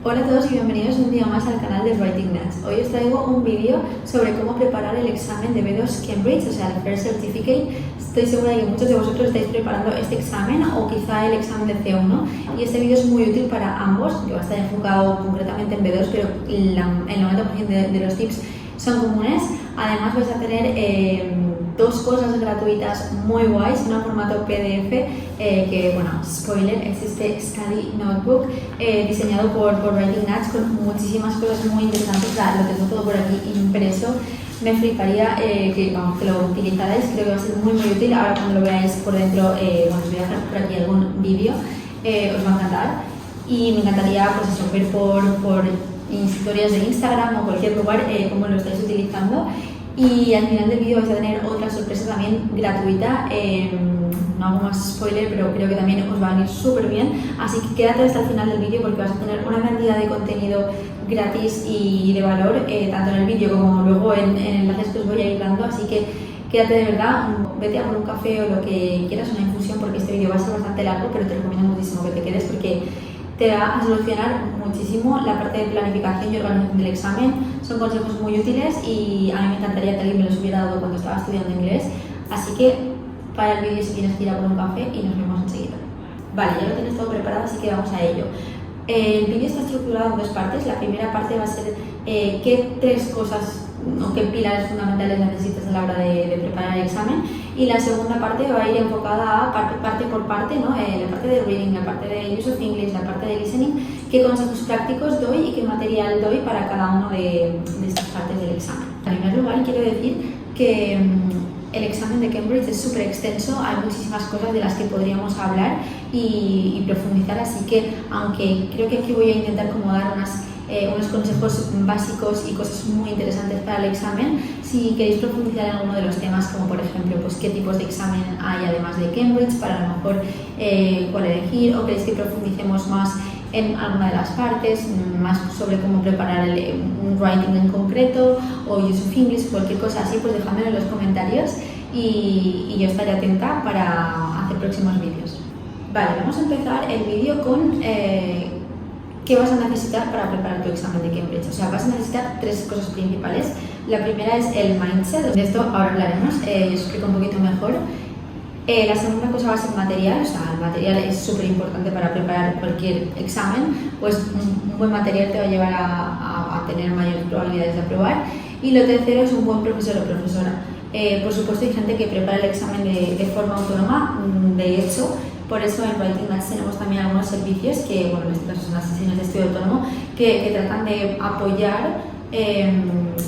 Hola a todos y bienvenidos un día más al canal de Writing Nuts. Hoy os traigo un vídeo sobre cómo preparar el examen de B2 Cambridge, o sea, el First Certificate. Estoy segura de que muchos de vosotros estáis preparando este examen o quizá el examen de C1 y este vídeo es muy útil para ambos, que va a estar enfocado concretamente en B2, pero el 90% de los tips son comunes. Además vais a tener dos cosas gratuitas muy guays, una en formato PDF que, bueno, spoiler, es este Study Notebook diseñado por Writing Nuts con muchísimas cosas muy interesantes. O sea, lo tengo todo por aquí impreso. Me fliparía que lo utilizarais, creo que va a ser muy útil. Ahora cuando lo veáis por dentro, bueno, os voy a dejar por aquí algún vídeo, os va a encantar. Y me encantaría pues eso, ver por historias de Instagram o cualquier lugar cómo lo estáis utilizando. Y al final del vídeo vais a tener otra sorpresa también gratuita, no hago más spoiler, pero creo que también os va a venir súper bien, así que quédate hasta el final del vídeo porque vas a tener una cantidad de contenido gratis y de valor, tanto en el vídeo como luego en enlaces que os voy a ir dando, así que quédate de verdad, vete a por un café o lo que quieras, una infusión, porque este vídeo va a ser bastante largo, pero te recomiendo muchísimo que te quedes porque te va a solucionar muchísimo la parte de planificación y organización del examen. Son consejos muy útiles y a mí me encantaría que alguien me los hubiera dado cuando estaba estudiando inglés. Así que para el vídeo si tienes que ir a por un café y nos vemos enseguida. Vale, ya lo tienes todo preparado, así que vamos a ello. El vídeo está estructurado en dos partes. La primera parte va a ser qué tres cosas o qué pilares fundamentales necesitas a la hora de preparar el examen, y la segunda parte va a ir enfocada a parte por parte, ¿no? La parte de reading, la parte de use of English, la parte de listening, qué consejos prácticos doy y qué material doy para cada uno de estas partes del examen. En primer lugar, quiero decir que el examen de Cambridge es súper extenso, hay muchísimas cosas de las que podríamos hablar y profundizar, así que aunque creo que aquí voy a intentar como dar unos consejos básicos y cosas muy interesantes para el examen, si queréis profundizar en alguno de los temas, como por ejemplo pues qué tipos de examen hay además de Cambridge, para a lo mejor cuál elegir, o queréis que profundicemos más en alguna de las partes, más sobre cómo preparar un writing en concreto o use of English, cualquier cosa así, pues dejadmelo en los comentarios y yo estaré atenta para hacer próximos vídeos. Vale, vamos a empezar el vídeo con ¿qué vas a necesitar para preparar tu examen de Cambridge? O sea, vas a necesitar tres cosas principales. La primera es el mindset, de esto ahora hablaremos, os explico un poquito mejor. La segunda cosa va a ser material, o sea, el material es súper importante para preparar cualquier examen, pues un buen material te va a llevar a tener mayores probabilidades de aprobar. Y lo tercero es un buen profesor o profesora. Por supuesto hay gente que prepara el examen de forma autónoma, de hecho, por eso en Writing Nuts tenemos también algunos servicios que, bueno, en este caso son las sesiones de estudio autónomo, que tratan de apoyar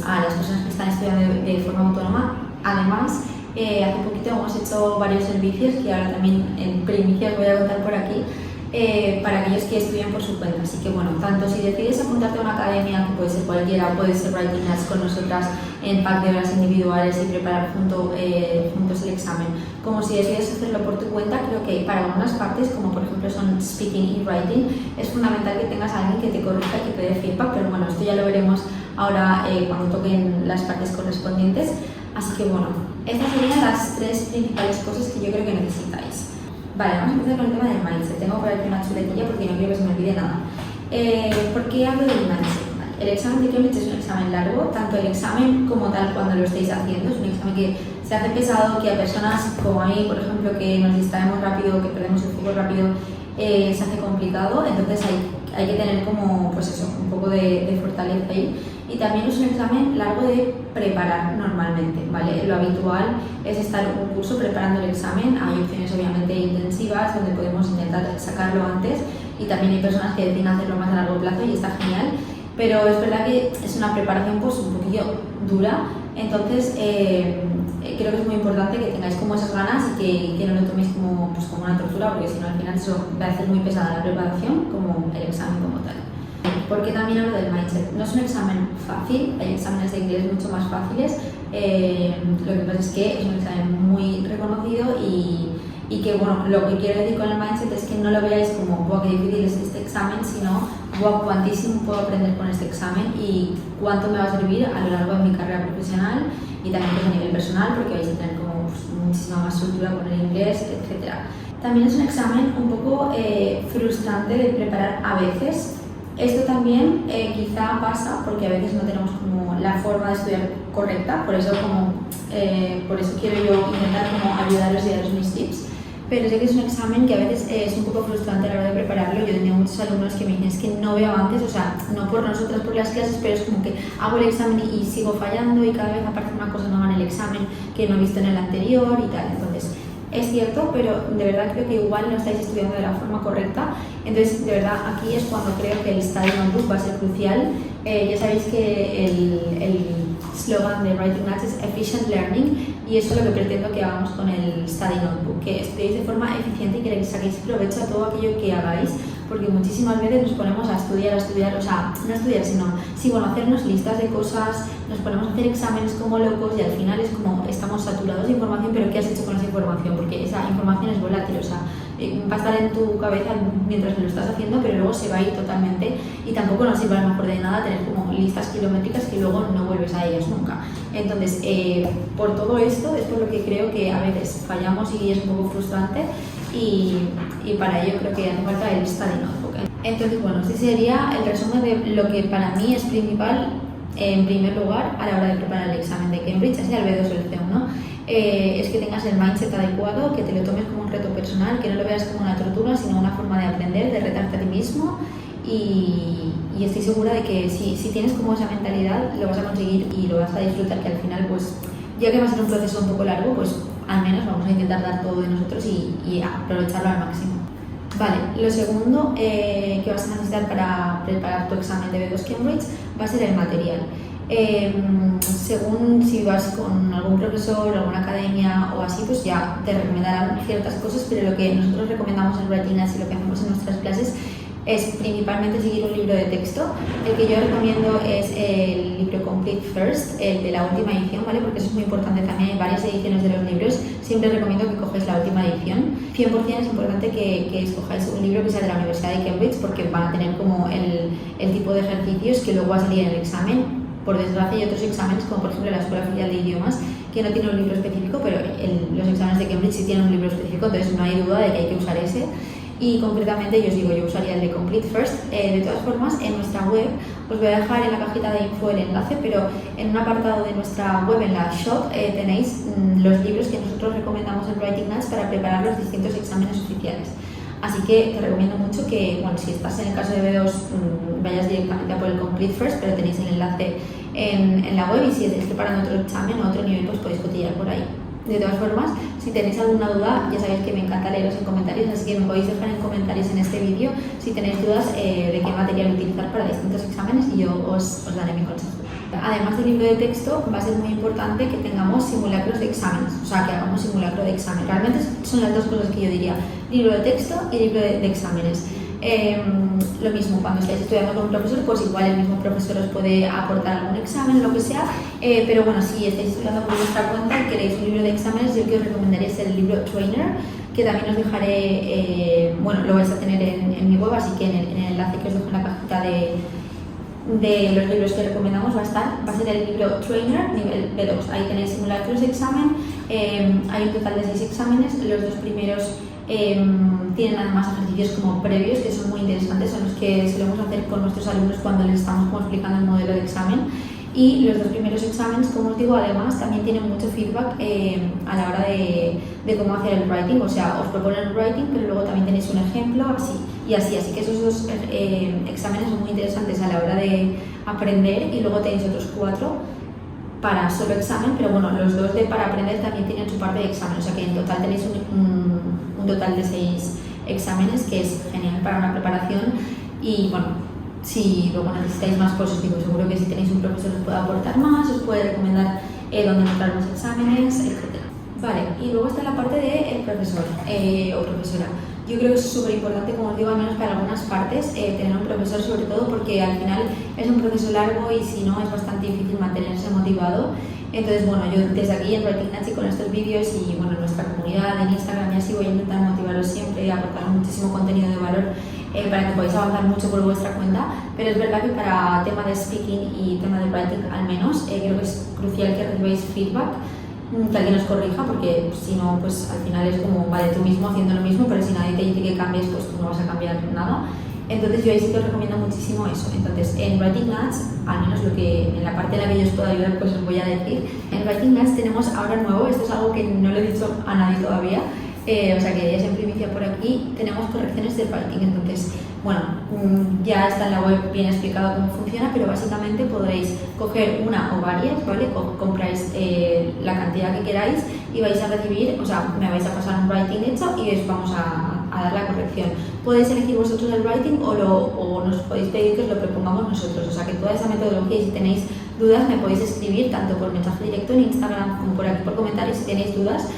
a las personas que están estudiando de forma autónoma. Además, hace poquito hemos hecho varios servicios que ahora también en primicia os voy a contar por aquí, para aquellos que estudian por su cuenta. Así que bueno, tanto si decides apuntarte a una academia, que puede ser cualquiera, puede ser Writing Nuts con nosotras en pack de horas individuales y preparar juntos el examen, como si decides hacerlo por tu cuenta, creo que para algunas partes, como por ejemplo son speaking y writing, es fundamental que tengas a alguien que te corrija y que te dé feedback, pero bueno, esto ya lo veremos ahora cuando toquen las partes correspondientes. Así que bueno, estas serían las tres principales cosas que yo creo que necesitáis. Vale, vamos a empezar con el tema del mindset. Tengo por aquí una chuletilla porque no quiero que se me olvide nada. ¿Por qué hablo del mindset? Vale, el examen de Cambridge es un examen largo, tanto el examen como tal cuando lo estéis haciendo. Es un examen que se hace pesado, que a personas como a mí, por ejemplo, que nos distraemos rápido, que perdemos el foco rápido, se hace complicado. Entonces hay que tener como, pues eso, un poco de fortaleza ahí. Y también es un examen largo de preparar normalmente, ¿vale? Lo habitual es estar un curso preparando el examen. Hay opciones obviamente intensivas donde podemos intentar sacarlo antes y también hay personas que deciden hacerlo más a largo plazo y está genial, pero es verdad que es una preparación pues un poquillo dura, entonces creo que es muy importante que tengáis como esas ganas y que no lo toméis como una tortura, porque si no al final eso va a hacer muy pesada la preparación como el examen como tal. Porque también hablo del mindset. No es un examen fácil, hay exámenes de inglés mucho más fáciles, lo que pasa es que es un examen muy reconocido y que, bueno, lo que quiero decir con el mindset es que no lo veáis como qué difícil es este examen, sino cuántísimo puedo aprender con este examen y cuánto me va a servir a lo largo de mi carrera profesional y también pues, a nivel personal, porque vais a tener como muchísima más soltura con el inglés, etc. También es un examen un poco frustrante de preparar a veces, Esto también quizá pasa porque a veces no tenemos como la forma de estudiar correcta, por eso quiero yo intentar como ayudaros y daros mis tips. Pero sé que es un examen que a veces es un poco frustrante a la hora de prepararlo. Yo tenía muchos alumnos que me dicen, es que no veo avances, o sea, no por nosotras, por las clases, pero es como que hago el examen y sigo fallando y cada vez aparece una cosa nueva en el examen que no he visto en el anterior y tal. Entonces, es cierto, pero de verdad creo que igual no estáis estudiando de la forma correcta. Entonces, de verdad, aquí es cuando creo que el Study Notebook va a ser crucial. Ya sabéis que el slogan de Writing Nuts es Efficient Learning, y eso es lo que pretendo que hagamos con el Study Notebook, que estudiéis de forma eficiente y que le saquéis provecho a todo aquello que hagáis, porque muchísimas veces nos ponemos a estudiar, o sea, no estudiar, sino hacernos listas de cosas, nos ponemos a hacer exámenes como locos y al final es como estamos saturados de información, pero ¿qué has hecho con esa información? Porque esa información es volátil, o sea, va a estar en tu cabeza mientras lo estás haciendo, pero luego se va a ir totalmente y tampoco nos sirve a lo mejor de nada tener como listas kilométricas que luego no vuelves a ellas nunca. Entonces, por todo esto es por lo que creo que a veces fallamos y es un poco frustrante y para ello creo que hace falta el Study Notebook. Entonces, bueno, este sería el resumen de lo que para mí es principal en primer lugar a la hora de preparar el examen de Cambridge, así al B2 o el C1. Es que tengas el mindset adecuado, que te lo tomes como un reto personal, que no lo veas como una tortura, sino una forma de aprender, de retarte a ti mismo y estoy segura de que si tienes como esa mentalidad lo vas a conseguir y lo vas a disfrutar, que al final pues ya que va a ser un proceso un poco largo, pues al menos vamos a intentar dar todo de nosotros y aprovecharlo al máximo. Vale, lo segundo que vas a necesitar para preparar tu examen de B2 Cambridge va a ser el material. Según si vas con algún profesor, alguna academia o así, pues ya te recomendarán ciertas cosas, pero lo que nosotros recomendamos en Writing Nuts y lo que hacemos en nuestras clases es principalmente seguir un libro de texto. El que yo recomiendo es el libro Complete First, el de la última edición, ¿vale? Porque eso es muy importante también, hay varias ediciones de los libros, siempre recomiendo que cogáis la última edición. 100% es importante que escojáis un libro que sea de la Universidad de Cambridge porque van a tener como el tipo de ejercicios que luego va a salir en el examen. Por desgracia hay otros exámenes, como por ejemplo la Escuela Oficial de Idiomas, que no tiene un libro específico, pero los exámenes de Cambridge sí tienen un libro específico, entonces no hay duda de que hay que usar ese. Y concretamente yo usaría el de Complete First. De todas formas, en nuestra web os voy a dejar en la cajita de info el enlace, pero en un apartado de nuestra web, en la shop, tenéis los libros que nosotros recomendamos en Writing Nuts para preparar los distintos exámenes oficiales. Así que te recomiendo mucho que, bueno, si estás en el caso de B2, vayas directamente a por el Complete First, pero tenéis el enlace en la web y si estáis preparando otro examen o otro nivel, pues podéis cotillear por ahí. De todas formas, si tenéis alguna duda, ya sabéis que me encanta leeros en comentarios, así que me podéis dejar en comentarios en este vídeo si tenéis dudas de qué material utilizar para distintos exámenes y yo os daré mi consejo. Además del libro de texto, va a ser muy importante que tengamos simulacros de exámenes, o sea, que hagamos simulacro de examen. Realmente son las dos cosas que yo diría, libro de texto y libro de exámenes. Lo mismo, cuando estáis estudiando con un profesor, pues igual el mismo profesor os puede aportar algún examen o lo que sea, pero bueno, si estáis estudiando por vuestra cuenta y queréis un libro de exámenes, yo que os recomendaría es el libro Trainer, que también os dejaré, bueno, lo vais a tener en mi web, así que en el enlace que os dejo en la cajita de los libros que recomendamos va a ser el libro Trainer, nivel B2. Ahí tenéis simulacros de examen, hay un total de 6 exámenes, los dos primeros tienen además ejercicios como previos que son muy interesantes, son los que solemos hacer con nuestros alumnos cuando les estamos como explicando el modelo de examen. Y los dos primeros exámenes, como os digo, además también tienen mucho feedback a la hora de cómo hacer el writing, o sea, os proponen el writing, pero luego también tenéis un ejemplo, así que esos dos exámenes son muy interesantes a la hora de aprender y luego tenéis otros 4 para solo examen, pero bueno, los dos de para aprender también tienen su parte de examen, o sea que en total tenéis un total de 6 exámenes, que es genial para una preparación. Y bueno, si luego necesitáis más cosas, seguro que si tenéis un profesor os puede aportar más, os puede recomendar dónde encontrar más exámenes, etc. Vale, y luego está la parte del profesor o profesora. Yo creo que es súper importante, como os digo, al menos para algunas partes, tener un profesor, sobre todo porque al final es un proceso largo y si no es bastante difícil mantenerse motivado. Entonces, bueno, yo desde aquí en Writing Nuts y con estos vídeos y bueno, en nuestra comunidad en Instagram y así voy a intentar motivaros siempre y aportar muchísimo contenido de valor para que podáis avanzar mucho por vuestra cuenta, pero es verdad que para tema de speaking y tema de writing al menos, creo que es crucial que recibáis feedback, que alguien os corrija, porque si no, pues al final es como, vale, tú mismo haciendo lo mismo, pero si nadie te dice que cambies, pues tú no vas a cambiar nada. Entonces yo ahí sí que os recomiendo muchísimo eso. Entonces en Writing Nuts, al menos en la parte en la que yo os puedo ayudar, pues os voy a decir. En Writing Nuts tenemos ahora nuevo, esto es algo que no le he dicho a nadie todavía, o sea que ya es en primicia por aquí, tenemos correcciones de writing. Entonces, bueno, ya está en la web bien explicado cómo funciona, pero básicamente podréis coger una o varias, ¿vale? Compráis la cantidad que queráis y vais a recibir, o sea, me vais a pasar un writing hecho y os vamos a dar la corrección. Podéis elegir vosotros el writing o nos podéis pedir que os lo propongamos nosotros, o sea que toda esa metodología, y si tenéis dudas me podéis escribir tanto por mensaje directo en Instagram como por aquí por comentarios si tenéis dudas,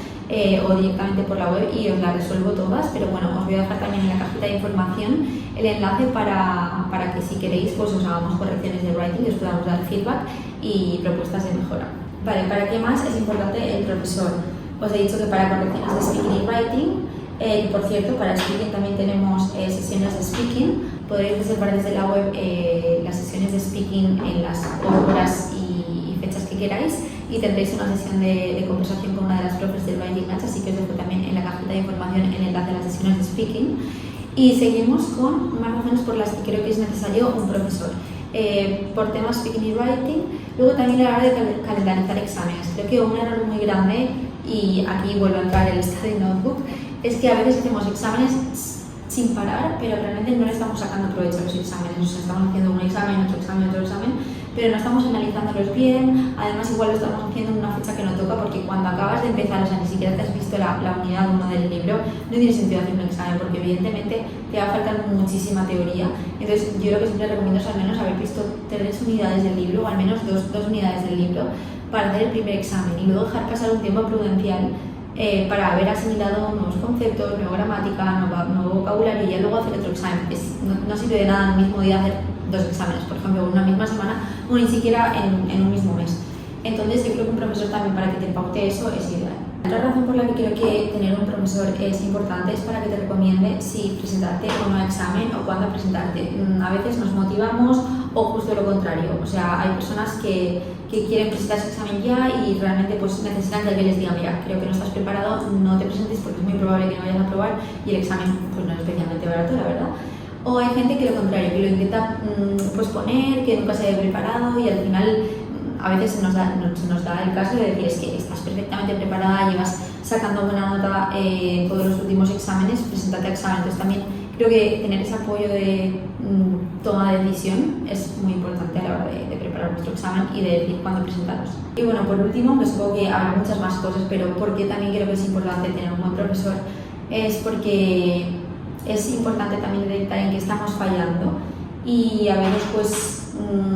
o directamente por la web y os las resuelvo todas. Pero bueno, os voy a dejar también en la cajita de información el enlace para que si queréis pues os hagamos correcciones de writing y os podamos dar feedback y propuestas de mejora. Vale, ¿para qué más es importante el profesor? Os he dicho que para correcciones de speaking y writing, por cierto, para speaking también tenemos sesiones de speaking. Podréis reservar desde la web las sesiones de speaking en las horas y fechas que queráis, y tendréis una sesión de conversación con una de las profes del Writing Nuts, así que os dejo también en la cajita de información el enlace a las sesiones de speaking. Y seguimos con más razones por las que creo que es necesario un profesor. Por temas speaking y writing, luego también a la hora de calendarizar exámenes. Creo que un error muy grande, y aquí vuelvo a entrar el study notebook, es que a veces hacemos exámenes sin parar, pero realmente no le estamos sacando provecho a los exámenes. O sea, estamos haciendo un examen, otro examen, pero no estamos analizándolos bien. Además, igual lo estamos haciendo en una fecha que no toca, porque cuando acabas de empezar, o sea, ni siquiera te has visto la unidad 1 del libro, no tiene sentido hacer un examen, porque evidentemente te va a faltar muchísima teoría. Entonces, yo lo que siempre recomiendo es al menos haber visto 3 unidades del libro, o al menos 2 unidades del libro, para hacer el primer examen, y luego dejar pasar un tiempo prudencial para haber asimilado nuevos conceptos, nueva gramática, nuevo vocabulario, y ya luego hacer otro examen. No sirve de nada en el mismo día hacer 2 exámenes, por ejemplo, en una misma semana o ni siquiera en un mismo mes. Entonces yo creo que un profesor también, para que te paute eso, es ideal. Otra razón por la que creo que tener un profesor es importante es para que te recomiende si presentarte o no a examen o cuándo presentarte. A veces nos motivamos o justo lo contrario. O sea, hay personas que quieren presentar su examen ya y realmente pues necesitan que alguien les diga: mira, creo que no estás preparado, no te presentes porque es muy probable que no vayas a aprobar, y el examen pues no es especialmente barato, la verdad. O hay gente que lo contrario, que lo intenta posponer, que nunca se haya preparado, y al final a veces se nos da el caso de decir: es que estás perfectamente preparada, llevas sacando buena nota en todos los últimos exámenes, preséntate a examen. Entonces también creo que tener ese apoyo de toma de decisión es muy importante a la hora de preparar vuestro examen y de decir cuándo presentaros. Y bueno, por último, que supongo que habrá muchas más cosas, pero porque también creo que es importante tener un buen profesor, es porque es importante también detectar en qué estamos fallando, y a veces pues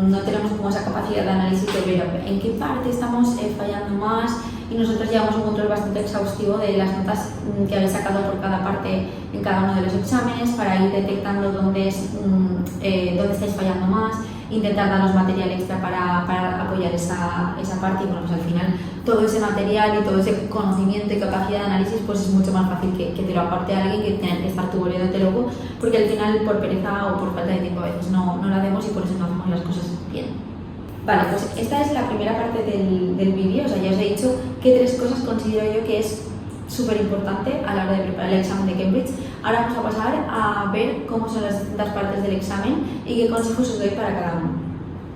no tenemos como esa capacidad de análisis de ver en qué parte estamos fallando más, y nosotros llevamos un control bastante exhaustivo de las notas que habéis sacado por cada parte en cada uno de los exámenes, para ir detectando dónde estáis fallando más, intentar daros material extra para apoyar esa parte. Y bueno, pues al final todo ese material y todo ese conocimiento y capacidad de análisis pues es mucho más fácil que te lo aporte alguien, que tener que estar tú volviéndote loco, porque al final por pereza o por falta de tiempo a veces no lo hacemos, y por eso no hacemos las cosas bien. Vale, pues esta es la primera parte del vídeo. O sea, ya os he dicho que 3 cosas considero yo que es súper importante a la hora de preparar el examen de Cambridge. Ahora vamos a pasar a ver cómo son las distintas partes del examen y qué consejos os doy para cada uno.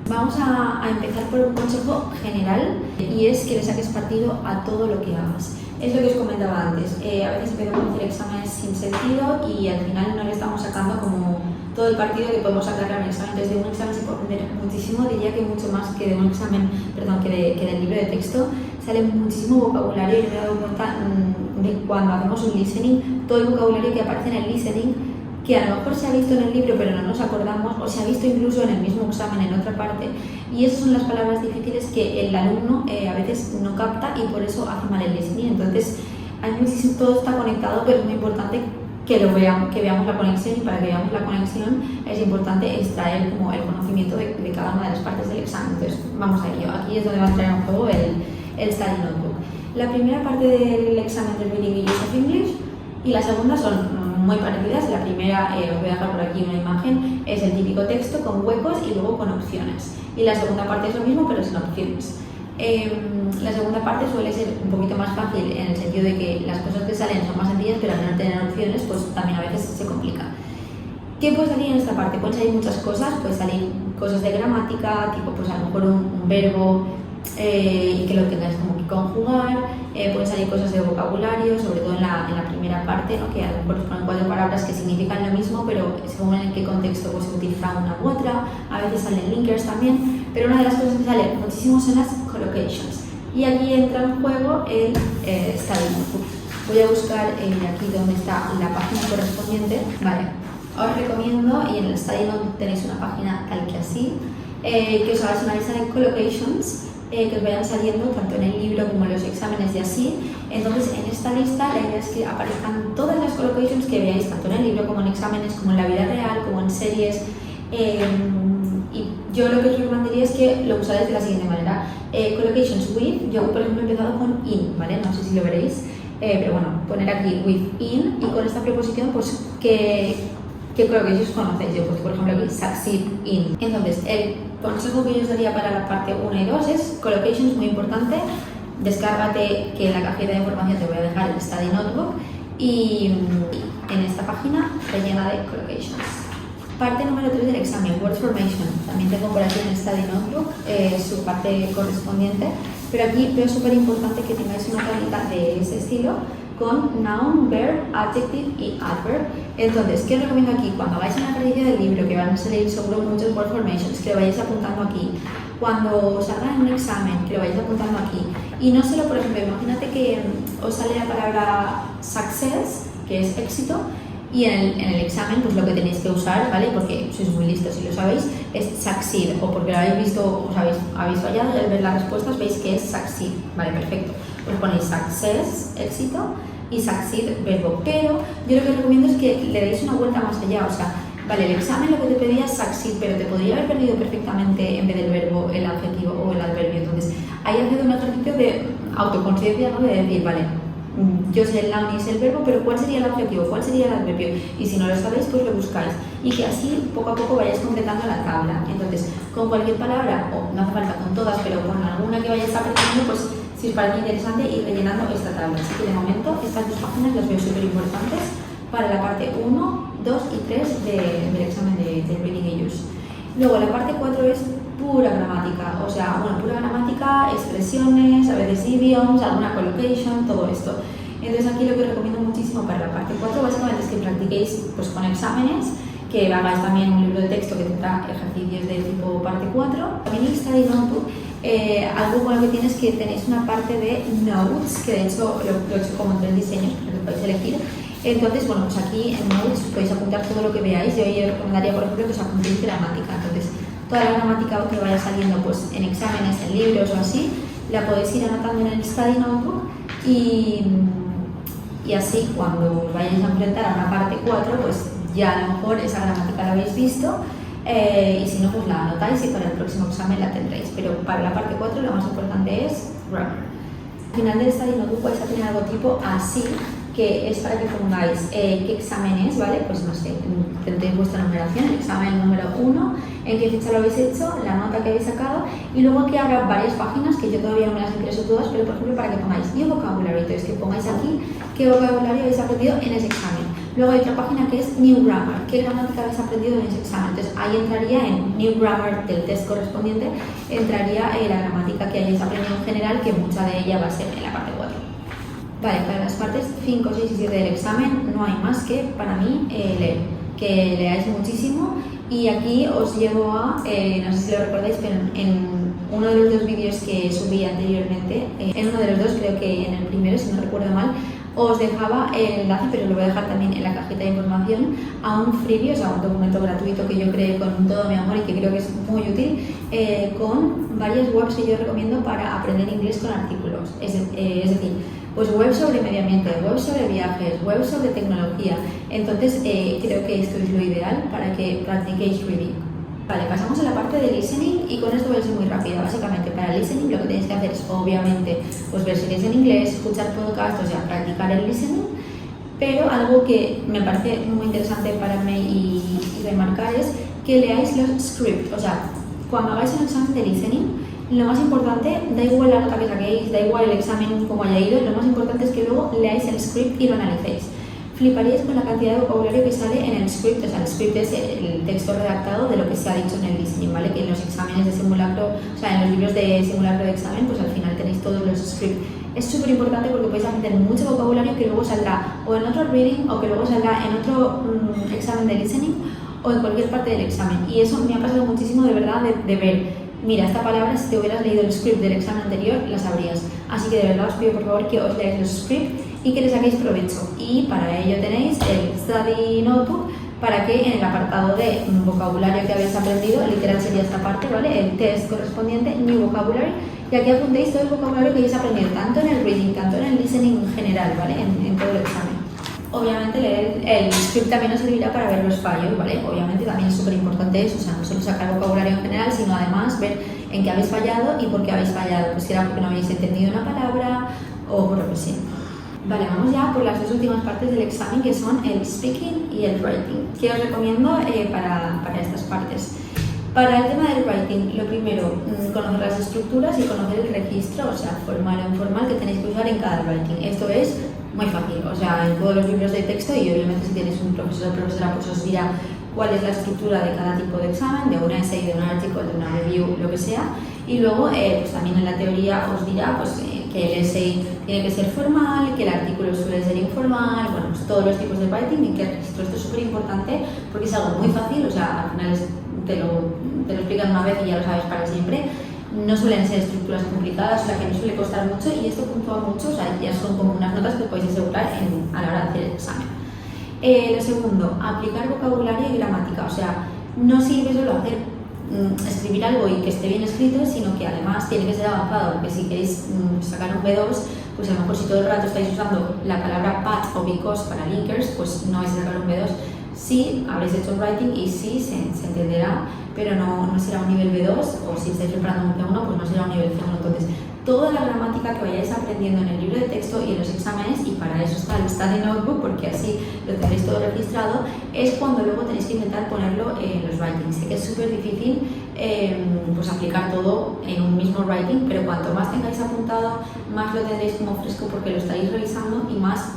Vamos a empezar por un consejo general, y es que le saques partido a todo lo que hagas. Es lo que os comentaba antes, a veces empezamos a hacer exámenes sin sentido y al final no le estamos sacando como todo el partido que podemos sacar al examen. Entonces, de un examen se puede aprender muchísimo, diría que mucho más que de un examen, que del libro de texto. Sale muchísimo vocabulario, y me he dado cuenta de cuando hacemos un listening, todo el vocabulario que aparece en el listening, que a lo mejor se ha visto en el libro pero no nos acordamos, o se ha visto incluso en el mismo examen en otra parte, y esas son las palabras difíciles que el alumno a veces no capta y por eso hace mal el listening. Entonces hay muchísimo, todo está conectado, pero es muy importante que veamos la conexión, y para que veamos la conexión es importante extraer como el conocimiento de cada una de las partes del examen. Entonces vamos a ello. Aquí es donde va a entrar en juego el Study Notebook. La primera parte del examen del Reading y Use of English y la segunda son muy parecidas. La primera, os voy a dejar por aquí una imagen, es el típico texto con huecos y luego con opciones. Y la segunda parte es lo mismo, pero sin opciones. La segunda parte suele ser un poquito más fácil en el sentido de que las cosas que salen son más sencillas, pero al no tener opciones pues también a veces se complica. ¿Qué puede salir en esta parte? Pueden salir muchas cosas, puede salir cosas de gramática, tipo pues a lo mejor un verbo y que lo tengáis como que conjugar, pueden salir cosas de vocabulario, sobre todo en la primera parte, ¿no? Que a lo mejor os ponen 4 palabras que significan lo mismo, pero según en qué contexto pues, se utiliza una u otra, a veces salen linkers también, pero una de las cosas que sale muchísimo son las collocations. Y aquí entra en juego el Study Notebook. Voy a buscar aquí donde está la página correspondiente. Vale. Os recomiendo, y en el Study Notebook tenéis una página tal que así, que os hagáis una lista de collocations que os vayan saliendo tanto en el libro como en los exámenes y así. Entonces, en esta lista la idea es que aparezcan todas las collocations que veáis tanto en el libro como en exámenes, como en la vida real, como en series. Y yo lo que os recomendaría es que lo usáis de la siguiente manera. Collocations with, yo por ejemplo he empezado con in, ¿vale? No sé si lo veréis, pero bueno, poner aquí with in y con esta preposición pues ¿qué collocations conocéis? Yo pues por ejemplo aquí succeed in. Entonces el consejo que yo os daría para la parte 1 y 2 es collocations, muy importante. Descárgate, que en la cajita de información te voy a dejar el Study Notebook y en esta página rellena de collocations. Parte número 3 del examen, Word Formation. También tengo por aquí en el Study Notebook su parte correspondiente, pero aquí veo súper importante que tengáis una tablita de ese estilo con noun, verb, adjective y adverb. Entonces, ¿qué os recomiendo aquí? Cuando hagáis un ejercicio del libro, que van a salir seguro muchos Word Formations, que lo vayáis apuntando aquí. Cuando os hagan un examen, que lo vayáis apuntando aquí. Y no solo, por ejemplo, imagínate que os sale la palabra success, que es éxito, y en el examen pues lo que tenéis que usar, ¿vale? Porque sois muy listos y lo sabéis, es succeed, o porque lo habéis visto, os habéis fallado y al ver las respuestas veis que es succeed, ¿vale? Perfecto. Pues ponéis success, éxito, y succeed, verbo. Pero yo lo que os recomiendo es que le deis una vuelta más allá, o sea, vale, el examen lo que te pedía es succeed, pero te podría haber perdido perfectamente en vez del verbo el adjetivo o el adverbio. Entonces, ahí haced un ejercicio de autoconciencia, ¿no? De decir, vale, yo sé el noun y sé el verbo, pero ¿cuál sería el adjetivo? ¿Cuál sería el adverbio? Y si no lo sabéis, pues lo buscáis. Y que así, poco a poco, vayáis completando la tabla. Entonces, con cualquier palabra, o no hace falta con todas, pero con alguna que vayáis aprendiendo, pues si os parece interesante, ir rellenando esta tabla. Así que de momento, estas dos páginas las veo súper importantes para la parte 1, 2 y 3 del examen de Reading and Use. Luego, la parte 4 es pura gramática, o sea, bueno, pura gramática, expresiones, a veces idioms, alguna collocation, todo esto. Entonces aquí lo que os recomiendo muchísimo para la parte 4 básicamente es que practiquéis pues, con exámenes, que hagáis también un libro de texto que tendrá ejercicios de tipo parte 4. También el Study Notebook, algo bueno que tienes es que tenéis una parte de notes, que de hecho lo he hecho como en 3 diseños para que podéis elegir. Entonces, bueno, pues aquí en notes podéis apuntar todo lo que veáis. Yo recomendaría, por ejemplo, que os apuntéis gramática. Entonces, toda la gramática que vaya saliendo pues, en exámenes, en libros o así, la podéis ir anotando en el Study Notebook y así cuando os vayáis a enfrentar a una parte 4, pues ya a lo mejor esa gramática la habéis visto y si no, pues la anotáis y para el próximo examen la tendréis. Pero para la parte 4 lo más importante es grammar. Al final del Study Notebook vais a tener algo tipo así, que es para que pongáis qué examen es, ¿vale? Pues no sé, tendréis vuestra numeración, el examen número 1, en qué fecha lo habéis hecho, la nota que habéis sacado, y luego aquí habrá varias páginas que yo todavía no me las impreso todas, pero por ejemplo para que pongáis new vocabulary, entonces que pongáis aquí qué vocabulario habéis aprendido en ese examen. Luego hay otra página que es new grammar, qué gramática habéis aprendido en ese examen. Entonces ahí entraría en new grammar del test correspondiente, entraría la gramática que hayáis aprendido en general, que mucha de ella va a ser en la parte 4. Vale, para las partes 5, 6 y 7 del examen no hay más que, para mí, leer. Que leáis muchísimo y aquí os llevo a, no sé si lo recordáis, pero en uno de los 2 vídeos que subí anteriormente, en uno de los 2, creo que en el primero, si no recuerdo mal, os dejaba el enlace, pero lo voy a dejar también en la cajita de información, a un freebie, o sea, un documento gratuito que yo creé con todo mi amor y que creo que es muy útil, con varias webs que yo recomiendo para aprender inglés con artículos. Es decir, pues web sobre medio ambiente, web sobre viajes, web sobre tecnología. Entonces creo que esto es lo ideal para que practiquéis reading. Vale, pasamos a la parte de listening y con esto voy a ser muy rápida. Básicamente para listening lo que tenéis que hacer es obviamente pues ver series en inglés, escuchar podcasts, o sea, practicar el listening. Pero algo que me parece muy interesante para mí y remarcar es que leáis los scripts. O sea, cuando hagáis un examen de listening, lo más importante, da igual la nota que saquéis, da igual el examen como haya ido, lo más importante es que luego leáis el script y lo analicéis. fliparíais con la cantidad de vocabulario que sale en el script. O sea, el script es el texto redactado de lo que se ha dicho en el listening, ¿vale? Que en los exámenes de simulacro, o sea, en los libros de simulacro de examen, pues al final tenéis todos los scripts. Es súper importante porque podéis aprender mucho vocabulario que luego saldrá o en otro reading o que luego saldrá en otro examen de listening o en cualquier parte del examen. Y eso me ha pasado muchísimo de verdad de ver, mira, esta palabra si te hubieras leído el script del examen anterior la sabrías. Así que de verdad os pido por favor que os leáis los scripts y que le saquéis provecho. Y para ello tenéis el Study Notebook para que en el apartado de vocabulario que habéis aprendido, literal sería esta parte, ¿vale? El test correspondiente, New Vocabulary, y aquí apuntéis todo el vocabulario que hayáis aprendido, tanto en el reading, tanto en el listening en general, ¿vale? En todo el examen. Obviamente leer el script también os servirá para ver los fallos, ¿vale? Obviamente también es súper importante eso, o sea, no solo sacar vocabulario en general, sino además ver en qué habéis fallado y por qué habéis fallado, pues si era porque no habéis entendido una palabra o por lo que sea. Vale, vamos ya por las dos últimas partes del examen, que son el speaking y el writing. ¿Qué os recomiendo para estas partes? Para el tema del writing, lo primero, conocer las estructuras y conocer el registro, o sea, formal o informal, que tenéis que usar en cada writing. Esto es muy fácil, o sea, en todos los libros de texto, y obviamente si tenéis un profesor o profesora, pues os dirá cuál es la estructura de cada tipo de examen, de un essay, de un artículo, de una review, lo que sea. Y luego, pues también en la teoría os dirá pues, que el essay tiene que ser formal, que el artículo suele ser informal, bueno, pues todos los tipos de writing y que el registro. Esto es súper importante porque es algo muy fácil, o sea, al final te lo explican una vez y ya lo sabes para siempre. No suelen ser estructuras complicadas, o sea que no suele costar mucho y esto puntúa mucho, o sea, ya son como unas notas que podéis asegurar a la hora de hacer el examen. Lo segundo, aplicar vocabulario y gramática, o sea, no sirve solo escribir algo y que esté bien escrito, sino que además tiene que ser avanzado, porque si queréis sacar un B2, pues a lo mejor si todo el rato estáis usando la palabra but o because para linkers, pues no vais a sacar un B2. Sí, habréis hecho writing y sí, se entenderá, pero no será un nivel B2, o si estáis preparando un C1, pues no será un nivel C1. Entonces, toda la gramática que vayáis aprendiendo en el libro de texto y en los exámenes, y para eso está el Study Notebook, porque así lo tendréis todo registrado, es cuando luego tenéis que intentar ponerlo en los writings. Sé que es súper difícil pues aplicar todo en un mismo writing, pero cuanto más tengáis apuntado, más lo tendréis como fresco porque lo estaréis revisando y más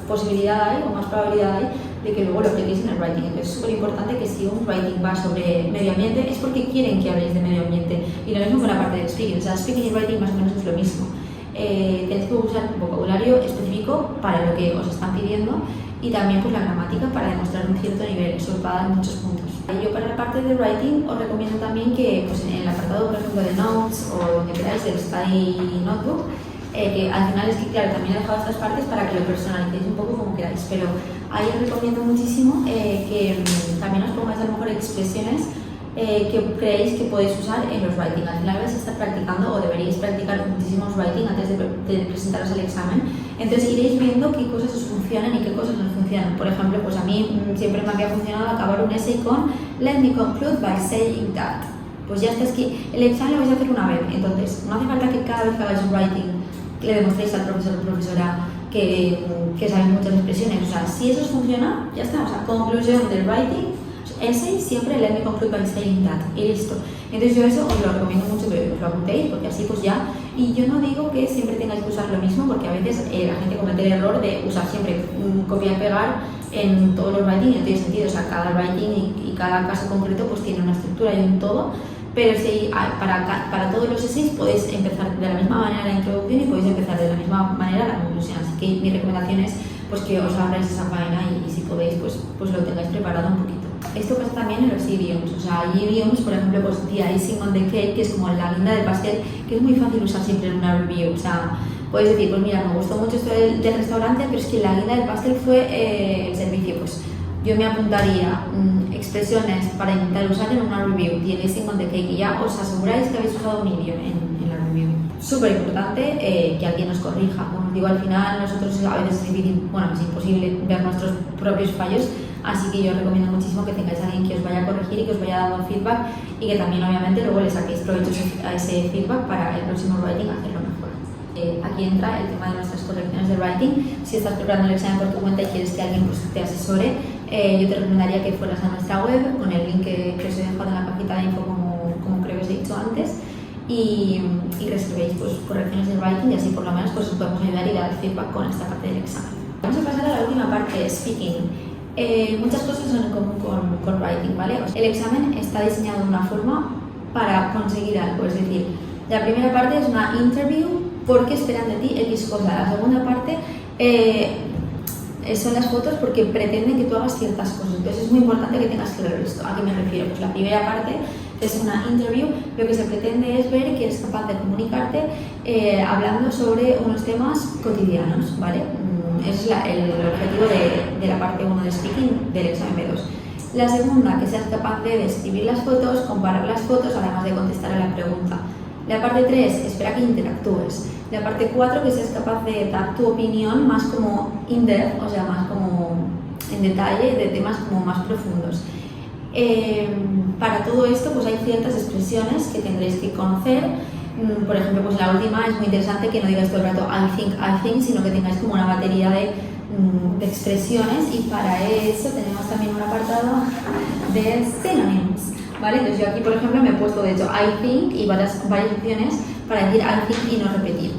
posibilidad hay o más probabilidad hay de que luego lo apliquéis en el writing. Entonces es súper importante que si un writing va sobre medio ambiente es porque quieren que habléis de medio ambiente, y lo mismo con la parte del speaking, o sea, speaking y writing más o menos es lo mismo. Tenéis que usar vocabulario específico para lo que os están pidiendo y también pues la gramática para demostrar un cierto nivel, eso os va a dar muchos puntos. Yo para la parte de writing os recomiendo también que pues, en el apartado por ejemplo de notes o donde queráis del Study Notebook, que al final es que claro, también he dejado estas partes para que lo personalicéis un poco como queráis, pero ahí os recomiendo muchísimo que también os pongáis a lo mejor expresiones que creéis que podéis usar en los writing. Al final vais a estar practicando o deberíais practicar muchísimos writing antes de presentaros al examen, entonces iréis viendo qué cosas os funcionan y qué cosas no funcionan. Por ejemplo, pues a mí siempre me había funcionado acabar un essay con "Let me conclude by saying that". Pues ya está, es que el examen lo vais a hacer una vez, entonces no hace falta que cada vez que hagáis un writing le demostréis al profesor o profesora que sabéis muchas expresiones. O sea, si eso os funciona, ya está. O sea, conclusión del writing, essay, siempre let me conclude by saying that, y listo. Entonces yo eso os lo recomiendo mucho que os lo apuntéis, porque así pues ya, y yo no digo que siempre tengáis que usar lo mismo, porque a veces la gente comete el error de usar siempre copiar y pegar en todos los writing y no tiene sentido. O sea, cada writing y cada caso concreto pues tiene una estructura y un todo, pero si para todos los essays podéis empezar de la misma manera la introducción y podéis empezar de la misma manera la conclusión. Así que mi recomendación es pues que os abráis esa página y si podéis pues lo tengáis preparado un poquito. Esto pasa también en los idioms, o sea, hay idioms, por ejemplo, pues the icing on the cake, que es como la guinda del pastel, que es muy fácil usar siempre en una review. O sea, puedes decir, pues mira, me gustó mucho esto del restaurante, pero es que la guinda del pastel fue el servicio. Pues yo me apuntaría expresiones para intentar usar en una review, the icing on the cake, y ya os aseguráis que habéis usado un idioma en la review. Súper importante que alguien nos corrija. Como os digo, al final nosotros a veces es difícil, bueno, es imposible ver nuestros propios fallos, así que yo os recomiendo muchísimo que tengáis a alguien que os vaya a corregir y que os vaya dando feedback, y que también obviamente luego le saquéis provecho a ese feedback para el próximo writing hacerlo mejor. Aquí entra el tema de nuestras correcciones de writing. Si estás preparando el examen por tu cuenta y quieres que alguien pues, te asesore, yo te recomendaría que fueras a nuestra web con el link que os he dejado en la cajita de info como creo que os he dicho antes, y reservéis pues, correcciones de writing, y así por lo menos pues, os podemos ayudar y dar feedback con esta parte del examen. Vamos a pasar a la última parte, speaking. Muchas cosas son en común con writing, ¿vale? El examen está diseñado de una forma para conseguir algo, es decir, la primera parte es una interview porque esperan de ti X cosa, la segunda parte son las fotos porque pretenden que tú hagas ciertas cosas, entonces es muy importante que tengas claro esto. ¿A qué me refiero? Pues la primera parte es una interview, lo que se pretende es ver que eres capaz de comunicarte hablando sobre unos temas cotidianos, ¿vale? Ese es el objetivo de la parte 1 de speaking del examen B2. La segunda, que seas capaz de describir las fotos, comparar las fotos, además de contestar a la pregunta. La parte 3, espera que interactúes. La parte 4, que seas capaz de dar tu opinión más como in-depth, o sea, más como en detalle, de temas como más profundos. Para todo esto, pues hay ciertas expresiones que tendréis que conocer. Por ejemplo, pues la última es muy interesante que no digáis todo el rato I think, sino que tengáis como una batería de expresiones, y para eso tenemos también un apartado de synonyms, ¿vale? Entonces yo aquí, por ejemplo, me he puesto de hecho I think y varias opciones para decir I think y no repetir.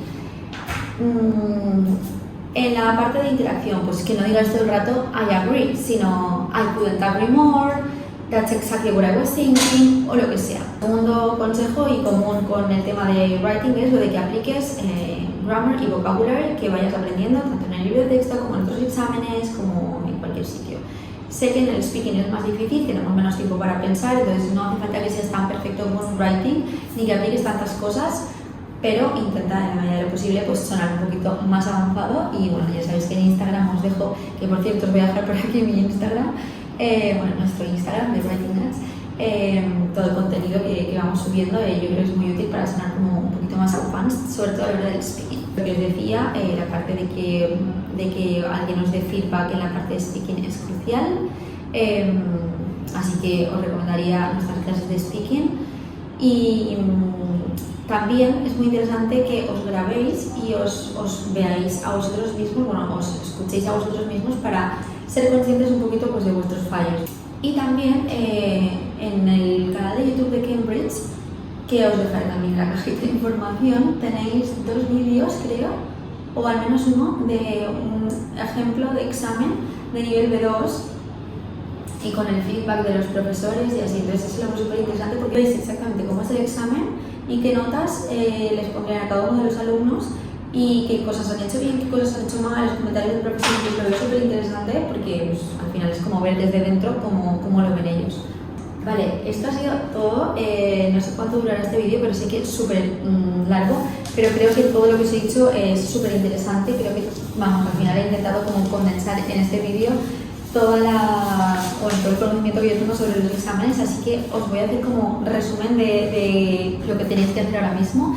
En la parte de interacción, pues que no digáis todo el rato I agree, sino I couldn't agree more, that's exactly what I was thinking, o lo que sea. Segundo consejo y común con el tema de writing es lo de que apliques grammar y vocabulary que vayas aprendiendo tanto en el libro de texto como en otros exámenes, como en cualquier sitio. Sé que en el speaking es más difícil, tenemos menos tiempo para pensar, entonces no hace falta que seas tan perfecto con writing ni que apliques tantas cosas, pero intenta en la medida de lo posible pues sonar un poquito más avanzado. Y bueno, ya sabéis que en Instagram os dejo, que por cierto os voy a dejar por aquí mi Instagram, nuestro Instagram de Writing Nuts, todo el contenido que vamos subiendo, yo creo que es muy útil para sonar como un poquito más advanced, sobre todo a la hora del speaking. Lo que os decía, la parte de que alguien nos dé feedback en la parte de speaking es crucial, así que os recomendaría nuestras clases de speaking. Y también es muy interesante que os grabéis y os veáis a vosotros mismos, bueno, os escuchéis a vosotros mismos para ser conscientes un poquito pues, de vuestros fallos. Y también en el canal de YouTube de Cambridge, que os dejaré también en la cajita de información, tenéis 2 vídeos, creo, o al menos uno, de un ejemplo de examen de nivel B2 y con el feedback de los profesores y así. Entonces es algo súper interesante porque veis exactamente cómo es el examen y qué notas les pondrían a cada uno de los alumnos y qué cosas han hecho bien, qué cosas han hecho mal, los comentarios del profesor. Y lo veo súper interesante porque pues, al final es como ver desde dentro cómo lo ven ellos. Vale, esto ha sido todo. No sé cuánto durará este vídeo, pero sé que es súper largo, pero creo que todo lo que os he dicho es súper interesante. Creo que, vamos, al final he intentado como condensar en este vídeo todo el conocimiento que yo tengo sobre los exámenes, así que os voy a hacer como resumen de lo que tenéis que hacer ahora mismo.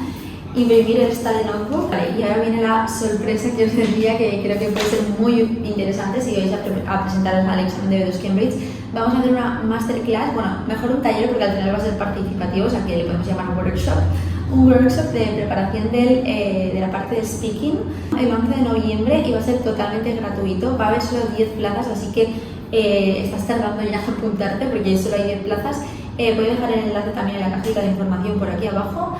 Imprimir el study notebook. Vale, y ahora viene la sorpresa que os decía, que creo que puede ser muy interesante si vais a presentaros al examen de B2 Cambridge. Vamos a hacer una masterclass, bueno, mejor un taller porque al final va a ser participativo, o sea que le podemos llamar workshop. Un workshop de preparación de la parte de speaking el 11 de noviembre y va a ser totalmente gratuito. Va a haber solo 10 plazas, así que estás tardando ya en apuntarte porque solo hay 10 plazas. Voy a dejar el enlace también en la cajita de información por aquí abajo.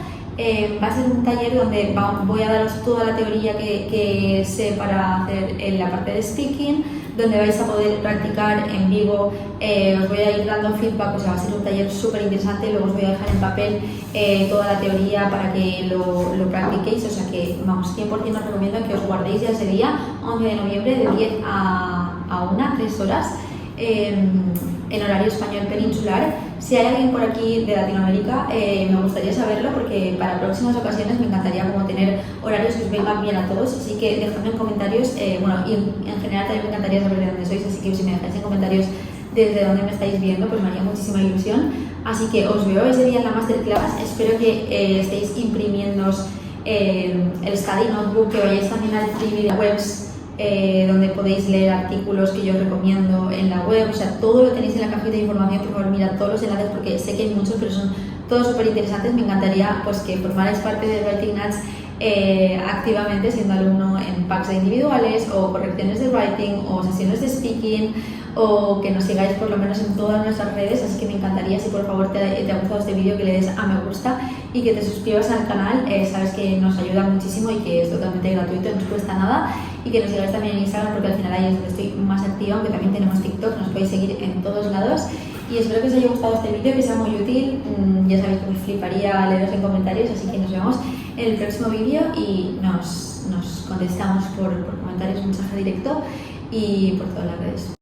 Va a ser un taller donde voy a daros toda la teoría que sé para hacer en la parte de speaking, donde vais a poder practicar en vivo, os voy a ir dando feedback, o sea, va a ser un taller súper interesante. Luego os voy a dejar en papel toda la teoría para que lo practiquéis, o sea que, vamos, 100% os recomiendo que os guardéis ya ese día, 11 de noviembre, de 10 a 1, 3 horas. En horario español peninsular. Si hay alguien por aquí de Latinoamérica, me gustaría saberlo porque para próximas ocasiones me encantaría como tener horarios que os vengan bien a todos, así que dejadme en comentarios, bueno, y en general también me encantaría saber de dónde sois, así que si me dejáis en comentarios desde dónde me estáis viendo, pues me haría muchísima ilusión. Así que os veo ese día en la masterclass, espero que estéis imprimiéndoos el study notebook, que vayáis también al freebie de webs, donde podéis leer artículos que yo os recomiendo en la web, o sea, todo lo tenéis en la cajita de información. Por favor, mirad todos los enlaces porque sé que hay muchos, pero son todos súper interesantes. Me encantaría pues que formarais parte de Writing Nuts activamente, siendo alumno en packs individuales o correcciones de writing o sesiones de speaking, o que nos sigáis por lo menos en todas nuestras redes. Así que me encantaría, si por favor te ha gustado este vídeo, que le des a me gusta y que te suscribas al canal. Sabes que nos ayuda muchísimo y que es totalmente gratuito, no os cuesta nada. y que nos sigáis también en Instagram, porque al final ahí es donde estoy más activa, aunque también tenemos TikTok, nos podéis seguir en todos lados. Y espero que os haya gustado este vídeo, que sea muy útil. Ya sabéis que me fliparía leeros en comentarios, así que nos vemos en el próximo vídeo y nos contestamos por comentarios, mensaje directo y por todas las redes.